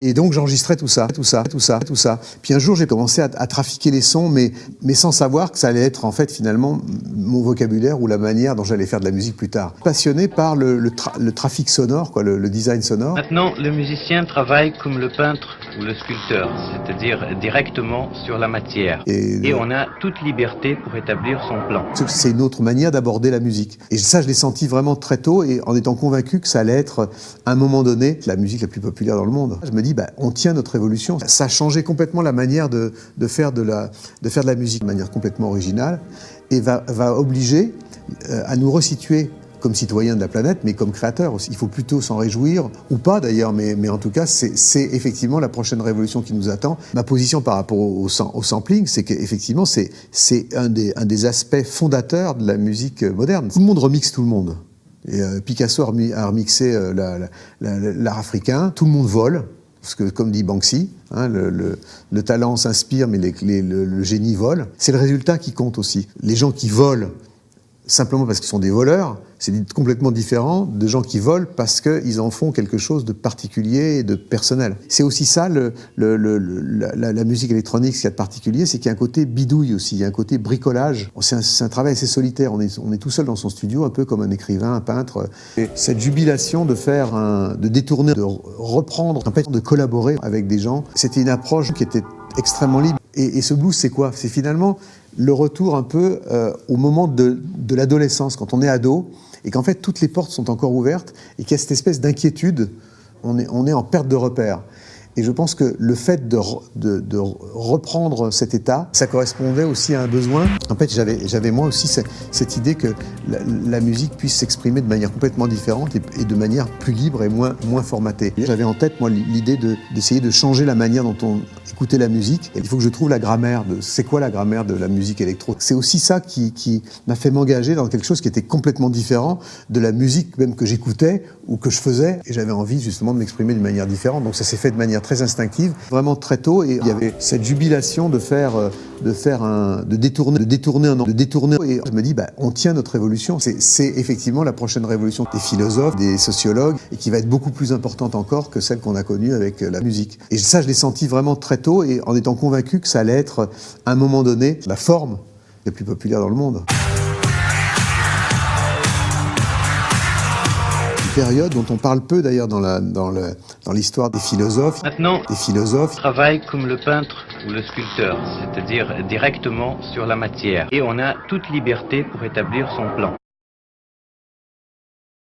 Et donc j'enregistrais tout ça. Puis un jour j'ai commencé à trafiquer les sons, mais sans savoir que ça allait être en fait finalement mon vocabulaire ou la manière dont j'allais faire de la musique plus tard. Passionné par le trafic sonore, quoi, le design sonore. Maintenant, le musicien travaille comme le peintre ou le sculpteur, c'est-à-dire directement sur la matière. Et on a toute liberté pour établir son plan. C'est une autre manière d'aborder la musique. Et ça, je l'ai senti vraiment très tôt, et en étant convaincu que ça allait être, à un moment donné, la musique la plus populaire dans le monde. Je me dis, on tient notre évolution. Ça a changé complètement la manière de faire de la musique de manière complètement originale, et va obliger à nous resituer comme citoyens de la planète, mais comme créateurs aussi. Il faut plutôt s'en réjouir, ou pas d'ailleurs, mais en tout cas, c'est effectivement la prochaine révolution qui nous attend. Ma position par rapport au sampling, c'est qu'effectivement, c'est un des aspects fondateurs de la musique moderne. Tout le monde remixe tout le monde. Et Picasso a remixé l'art africain, tout le monde vole. Parce que, comme dit Banksy, le talent s'inspire, mais le génie vole. C'est le résultat qui compte aussi. Les gens qui volent simplement parce qu'ils sont des voleurs, c'est complètement différent de gens qui volent parce qu'ils en font quelque chose de particulier et de personnel. C'est aussi ça, la musique électronique, ce qu'il y a de particulier, c'est qu'il y a un côté bidouille aussi, il y a un côté bricolage. C'est un travail assez solitaire, on est tout seul dans son studio, un peu comme un écrivain, un peintre. Et cette jubilation de détourner, de reprendre, de collaborer avec des gens, c'était une approche qui était extrêmement libre. Et ce blues, c'est quoi? C'est finalement le retour un peu au moment de l'adolescence, quand on est ado, et qu'en fait toutes les portes sont encore ouvertes, et qu'il y a cette espèce d'inquiétude, on est en perte de repère. Et je pense que le fait de reprendre cet état, ça correspondait aussi à un besoin. En fait, j'avais moi aussi cette idée que la musique puisse s'exprimer de manière complètement différente et de manière plus libre et moins formatée. J'avais en tête, moi, l'idée d'essayer de changer la manière dont on écoutait la musique. Et il faut que je trouve la grammaire c'est quoi la grammaire de la musique électro. C'est aussi ça qui m'a fait m'engager dans quelque chose qui était complètement différent de la musique même que j'écoutais ou que je faisais. Et j'avais envie justement de m'exprimer d'une manière différente. Donc ça s'est fait de manière très instinctive, vraiment très tôt, et il y avait cette jubilation de détourner, et je me dis, on tient notre évolution. C'est effectivement la prochaine révolution des philosophes, des sociologues, et qui va être beaucoup plus importante encore que celle qu'on a connue avec la musique. Et ça, je l'ai senti vraiment très tôt, et en étant convaincu que ça allait être, à un moment donné, la forme la plus populaire dans le monde. Période dont on parle peu d'ailleurs dans l'histoire des philosophes. Maintenant, travaille comme le peintre ou le sculpteur, c'est-à-dire directement sur la matière. Et on a toute liberté pour établir son plan.